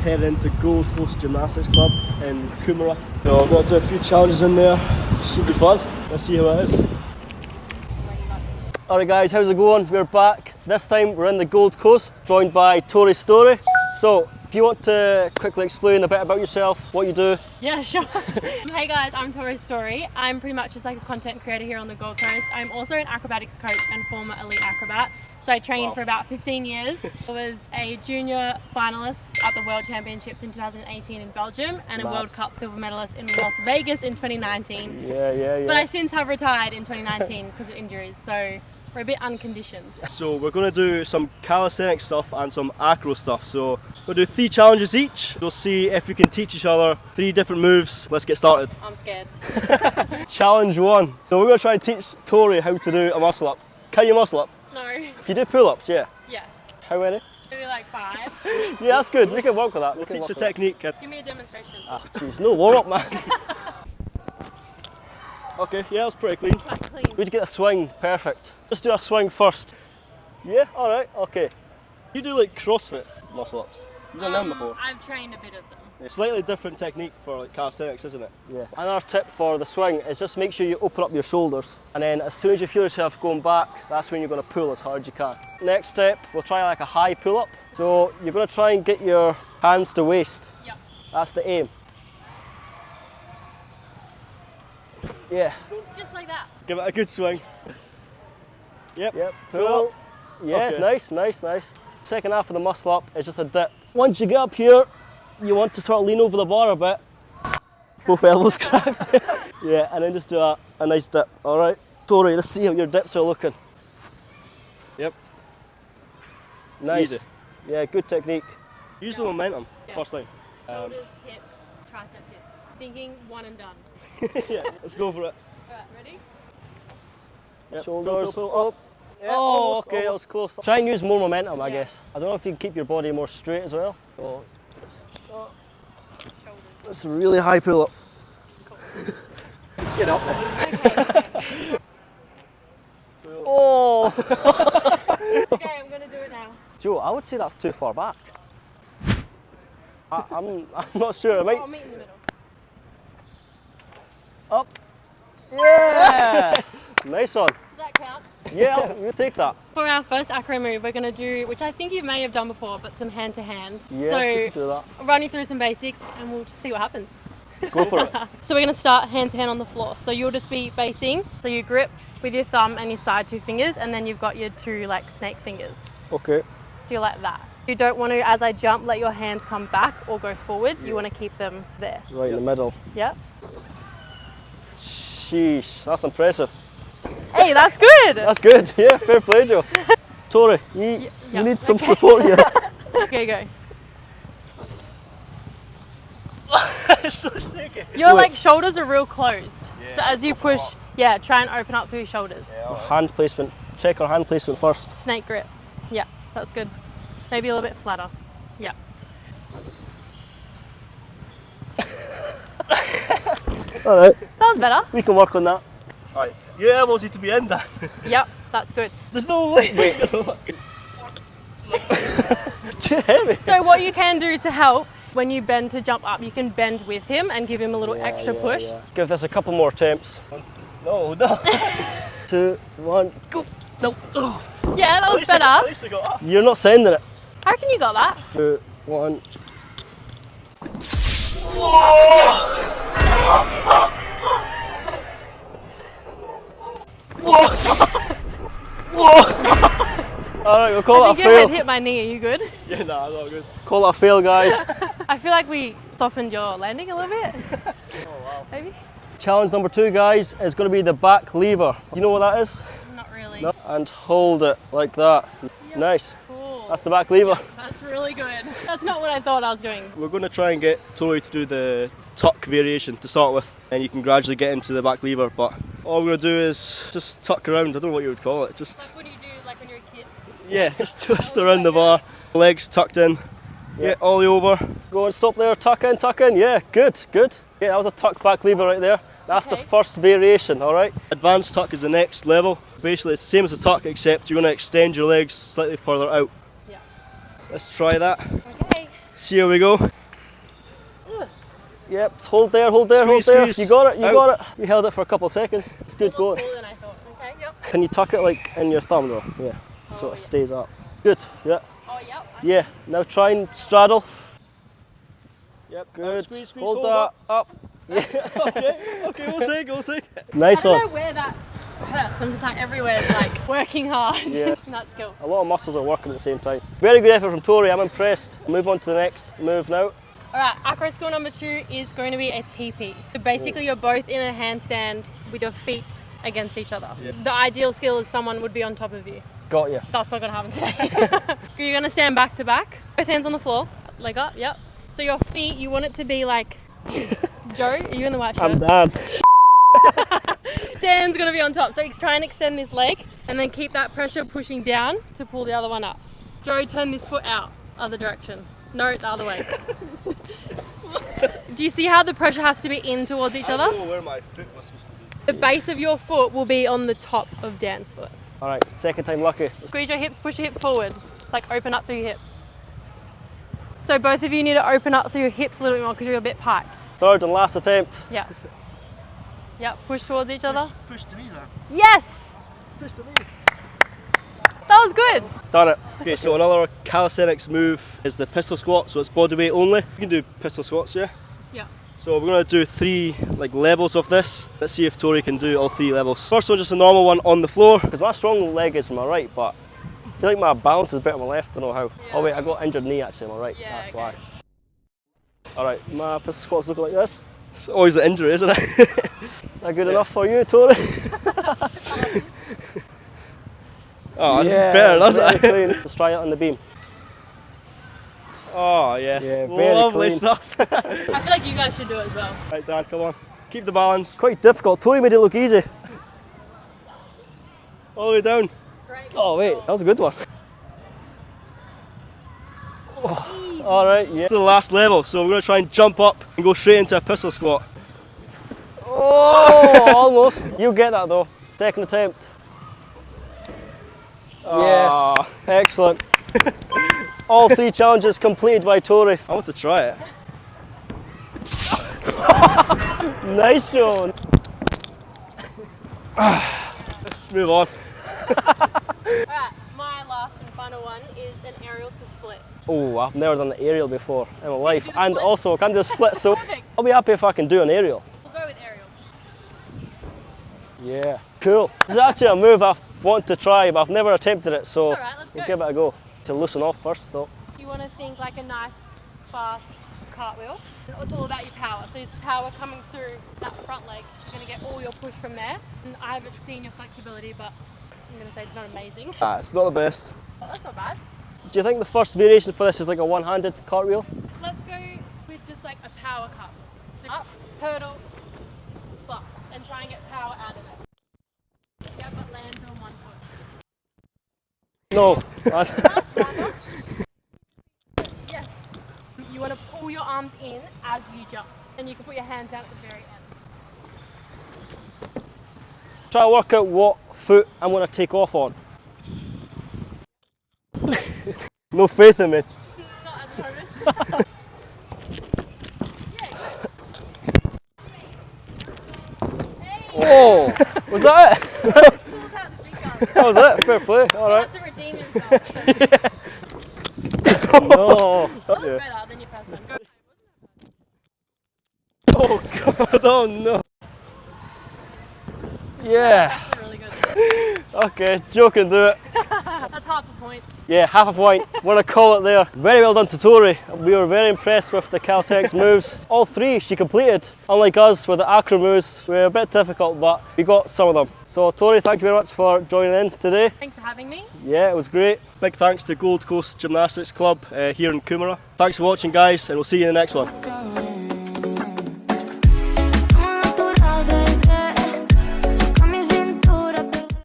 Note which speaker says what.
Speaker 1: heading into Gold Coast Gymnastics Club in Coomera. So I'm going to do a few challenges in there. Should be fun. Let's see how it is. Alright guys, how's it going? We're back. This time we're in the Gold Coast, joined by TorisStory. So, if you want to quickly explain a bit about yourself, what you do.
Speaker 2: Yeah, sure. Hey guys, I'm TorisStory. I'm pretty much just like a content creator here on the Gold Coast. I'm also an acrobatics coach and former elite acrobat. So I trained for about 15 years. I was a junior finalist at the World Championships in 2018 in Belgium and a World Cup silver medalist in Las Vegas in 2019.
Speaker 1: Yeah.
Speaker 2: But I since have retired in 2019 because of injuries, so we're a bit unconditioned.
Speaker 1: So we're going to do some calisthenics stuff and some acro stuff. So we'll do 3 challenges each. We'll see if we can teach each other 3 different moves. Let's get started.
Speaker 2: I'm scared.
Speaker 1: Challenge 1. So we're going to try and teach Tori how to do a muscle up. Can you muscle up?
Speaker 2: No.
Speaker 1: If you do pull-ups, yeah.
Speaker 2: Yeah.
Speaker 1: How many?
Speaker 2: Maybe like 5.
Speaker 1: Yeah, that's good. We can work with that.
Speaker 2: We'll
Speaker 1: teach the technique.
Speaker 2: Give me a demonstration.
Speaker 1: Oh, jeez, no warm-up, man. Okay, yeah, that's pretty clean.
Speaker 2: Quite clean.
Speaker 1: We need to get a swing perfect. Just do a swing first. Yeah, alright, okay. You do like CrossFit muscle-ups. You've done them before?
Speaker 2: I've trained a bit of them.
Speaker 1: It's slightly different technique for like calisthenics, isn't it?
Speaker 3: Yeah. Another tip for the swing is just make sure you open up your shoulders, and then as soon as you feel yourself going back, that's when you're going to pull as hard as you can. Next step, we'll try like a high pull-up. So you're going to try and get your hands to waist.
Speaker 2: Yep.
Speaker 3: That's the aim. Yeah.
Speaker 2: Just like that.
Speaker 1: Give it a good swing. Yep.
Speaker 3: Pull. Yeah,
Speaker 1: Okay.
Speaker 3: nice. Second half of the muscle up is just a dip. Once you get up here, you want to sort of lean over the bar a bit. Both elbows crack. Yeah, and then just do a nice dip. Alright. Tori, let's see how your dips are looking.
Speaker 1: Yep.
Speaker 3: Nice.
Speaker 1: Easy.
Speaker 3: Yeah, good technique.
Speaker 1: Use the momentum
Speaker 2: Yeah.
Speaker 1: first time.
Speaker 2: Shoulders, hips, tricep, hip. Thinking one and done.
Speaker 1: Yeah, let's go for it.
Speaker 2: Alright, ready?
Speaker 1: Yep.
Speaker 3: Shoulders
Speaker 1: Pull.
Speaker 3: up.
Speaker 1: Yeah,
Speaker 3: Oh,
Speaker 1: almost,
Speaker 3: okay, that was
Speaker 1: almost.
Speaker 3: close. Try and use more momentum, I
Speaker 2: Yeah.
Speaker 3: guess. I don't know if you can keep your body more straight as well. So,
Speaker 2: Shoulders.
Speaker 3: it's a really high pull up.
Speaker 1: Just get up there.
Speaker 3: Oh!
Speaker 2: Okay, I'm gonna do it now.
Speaker 3: Joe, I would say that's too far back. I'm not sure.
Speaker 2: I'll meet in the middle.
Speaker 3: Up. Yeah! Nice one.
Speaker 2: Does that count?
Speaker 3: Yeah, you take that.
Speaker 2: For our first acro move, we're gonna do, which I think you may have done before, but some hand to hand.
Speaker 3: Yeah, you
Speaker 2: So
Speaker 3: can do that.
Speaker 2: I'll run you through some basics and we'll just see what happens.
Speaker 3: Let's go for it.
Speaker 2: So we're gonna start hand to hand on the floor. So you'll just be basing. So you grip with your thumb and your side 2 fingers, and then you've got your 2 like snake fingers.
Speaker 3: Okay.
Speaker 2: So you're like that. You don't want to, as I jump, let your hands come back or go forward. You want to keep them there.
Speaker 3: Right in the middle.
Speaker 2: Yep.
Speaker 3: Sheesh, that's impressive.
Speaker 2: Hey, that's good.
Speaker 3: That's good. Yeah, fair play, Joe. Tori, you need some
Speaker 2: okay.
Speaker 3: support here.
Speaker 2: Okay, go.
Speaker 1: It's so snaky.
Speaker 2: Your like shoulders are real closed. So as you push, try and open up through your shoulders.
Speaker 3: Hand placement. Check our hand placement first.
Speaker 2: Snake grip. Yeah, that's good. Maybe a little bit flatter. Yeah.
Speaker 3: Alright,
Speaker 2: That was better.
Speaker 3: we can work on that.
Speaker 1: Alright, your elbows need to be in that.
Speaker 2: Yep, that's good.
Speaker 1: There's no way.
Speaker 3: Too heavy.
Speaker 2: So what you can do to help, when you bend to jump up, you can bend with him and give him a little extra push.
Speaker 3: Yeah. Let's give this a couple more attempts.
Speaker 1: No.
Speaker 3: 2, 1, go. No.
Speaker 2: Yeah, that was
Speaker 1: At
Speaker 2: better.
Speaker 1: least I got up.
Speaker 3: You're not sending it.
Speaker 2: I reckon you got that.
Speaker 3: 2, 1. Alright, we'll call
Speaker 2: I
Speaker 3: that a
Speaker 2: think your head
Speaker 3: fail.
Speaker 2: hit my knee. Are you good?
Speaker 1: Yeah, nah, I'm not good.
Speaker 3: Call that a fail, guys.
Speaker 2: I feel like we softened your landing a little bit.
Speaker 1: Oh wow.
Speaker 2: Maybe?
Speaker 3: Challenge number 2, guys, is going to be the back lever. Do you know what that is?
Speaker 2: Not really.
Speaker 3: No. And hold it like that. Nice.
Speaker 2: Cool.
Speaker 3: That's the back lever.
Speaker 2: That's really good. That's not what I thought I was doing.
Speaker 1: We're going to try and get Tori to do the tuck variation to start with, and you can gradually get into the back lever, but all we're going to do is just tuck around. I don't know what you would call it. Just,
Speaker 2: Like what do you do like when you're a kid?
Speaker 1: yeah, just twist around the bar. Legs tucked in. Yeah, ollie over.
Speaker 3: Go and stop there, tuck in, tuck in. Yeah, good. Yeah, that was a tuck back lever right there. That's the
Speaker 2: Okay.
Speaker 3: first variation, all right?
Speaker 1: Advanced tuck is the next level. Basically, it's the same as a tuck, except you're going to extend your legs slightly further out.
Speaker 2: Yeah.
Speaker 1: Let's try that.
Speaker 2: Okay.
Speaker 1: See how we go.
Speaker 3: Yep, just hold there, hold there, hold
Speaker 1: Squeeze,
Speaker 3: there.
Speaker 1: squeeze.
Speaker 3: You got it, you
Speaker 1: Out.
Speaker 3: got it. You held it for a couple of seconds. It's good
Speaker 2: A little
Speaker 3: going.
Speaker 2: cooler than I thought. Okay, yep.
Speaker 3: Can you tuck it like in your thumb though? Yeah, so
Speaker 2: Oh,
Speaker 3: it
Speaker 2: yeah.
Speaker 3: stays up. Good, yeah.
Speaker 2: Oh, yep.
Speaker 3: Yeah, now try and straddle.
Speaker 1: Yep.
Speaker 3: Good.
Speaker 1: Squeeze, squeeze,
Speaker 3: hold
Speaker 1: hold
Speaker 3: that up.
Speaker 1: Okay, we'll take it.
Speaker 3: Nice
Speaker 2: I don't know
Speaker 3: one.
Speaker 2: where that hurts. I'm just like everywhere is like working hard.
Speaker 3: Yes.
Speaker 2: That's cool.
Speaker 3: A lot of muscles are working at the same time. Very good effort from Tori, I'm impressed. Move on to the next move now.
Speaker 2: Alright, acro skill number 2 is going to be a Teepe. So basically you're both in a handstand with your feet against each other.
Speaker 1: Yeah.
Speaker 2: The ideal skill is someone would be on top of you.
Speaker 3: Got you.
Speaker 2: That's not going to happen today. You're going to stand back to back, both hands on the floor, leg up, yep. So your feet, you want it to be like, Joe, are you in the white shirt?
Speaker 3: I'm done.
Speaker 2: Dan's going to be on top. So try and extend this leg and then keep that pressure pushing down to pull the other one up. Joe, turn this foot out, other direction. No, the other way. Do you see how the pressure has to be in towards each
Speaker 1: I
Speaker 2: other?
Speaker 1: don't know where my foot was supposed to be.
Speaker 2: The base of your foot will be on the top of Dan's foot.
Speaker 3: All right, second time lucky.
Speaker 2: Squeeze your hips, push your hips forward. It's like open up through your hips. So both of you need to open up through your hips a little bit more because you're a bit piked.
Speaker 3: Third and last attempt.
Speaker 2: Yeah. Yeah, push towards each other.
Speaker 1: Push to me there.
Speaker 2: Yes!
Speaker 1: Push to me.
Speaker 2: That was good.
Speaker 3: Done it.
Speaker 1: Okay, so another calisthenics move is the pistol squat, so it's body weight only. You can do pistol squats, yeah?
Speaker 2: Yeah.
Speaker 1: So we're going to do 3 levels of this. Let's see if Tori can do all 3 levels. First one, just a normal one on the floor.
Speaker 3: Because my strong leg is from my right, but I feel like my balance is better on my left. I don't know how.
Speaker 2: Yeah.
Speaker 3: Oh wait, I got injured knee actually on my right.
Speaker 2: Yeah,
Speaker 3: That's
Speaker 2: okay.
Speaker 3: why. All right, my pistol squats look like this.
Speaker 1: It's always the injury, isn't it?
Speaker 3: That good enough for you, Tori?
Speaker 1: Oh, it's better, doesn't
Speaker 3: very
Speaker 1: it?
Speaker 3: clean. Let's try it on the beam.
Speaker 1: Oh, yes.
Speaker 3: Yeah, very
Speaker 1: Lovely
Speaker 3: clean.
Speaker 1: stuff.
Speaker 2: I feel like you guys should do it as well.
Speaker 1: Right, Dan, come on. Keep the balance.
Speaker 3: Quite difficult. Tori made it look easy.
Speaker 1: All the way down.
Speaker 2: Great.
Speaker 3: Oh wait, that was a good one. Oh, all right, yeah.
Speaker 1: To the last level, so we're going to try and jump up and go straight into a pistol squat.
Speaker 3: Oh, almost. You get that though. Second attempt. Yes,
Speaker 1: Ah.
Speaker 3: excellent. All 3 challenges completed by Tori.
Speaker 1: I want to try it.
Speaker 3: Nice, John.
Speaker 1: Let's move on.
Speaker 2: Alright, my last and final one is an aerial to split.
Speaker 3: Oh, I've never done the aerial before in my life,
Speaker 2: do the
Speaker 3: and
Speaker 2: split?
Speaker 3: also I can do a split, so
Speaker 2: Perfect.
Speaker 3: I'll be happy if I can do an aerial.
Speaker 2: We'll go with aerial.
Speaker 3: Yeah, cool. It's actually a move I want to try, but I've never attempted it, so
Speaker 2: Alright, let's
Speaker 3: we'll
Speaker 2: go.
Speaker 3: give it a go. To loosen off first though.
Speaker 2: You want to think like a nice, fast cartwheel. It's all about your power. So it's power coming through that front leg. You're going to get all your push from there. And I haven't seen your flexibility, but I'm going to say it's not amazing.
Speaker 3: It's not the best.
Speaker 2: Oh, that's not bad.
Speaker 3: Do you think the first variation for this is like a one-handed cartwheel?
Speaker 2: Let's go with just like a power cartwheel. So up, hurdle, flux, and try and get power out of it. Yeah, but land on one foot.
Speaker 3: No.
Speaker 2: Last one. Yes. You want to pull your arms in as you jump. And you can put your hands down at the very end.
Speaker 3: Try to work out what foot I'm going to take off on. No faith in me.
Speaker 2: Not at the moment.
Speaker 3: Oh, was that it?
Speaker 2: Pulls out the big gun.
Speaker 3: That was it. Fair play. All
Speaker 2: You
Speaker 3: right.
Speaker 2: have to redeem himself.
Speaker 3: No.
Speaker 2: That was
Speaker 3: Yeah.
Speaker 2: better than your first one. Go.
Speaker 1: Oh, God, oh no.
Speaker 3: Yeah.
Speaker 2: That's really good.
Speaker 3: Okay, Joe can do it.
Speaker 2: That's half a point.
Speaker 3: Yeah, half a point. Want to call it there. Very well done to Tori. We were very impressed with the calisthenics moves. All 3 she completed. Unlike us with the acro moves, we were a bit difficult, but we got some of them. So Tori, thank you very much for joining in today.
Speaker 2: Thanks for having me.
Speaker 3: Yeah, it was great.
Speaker 1: Big thanks to Gold Coast Gymnastics Club here in Coomera. Thanks for watching, guys, and we'll see you in the next one.
Speaker 4: Go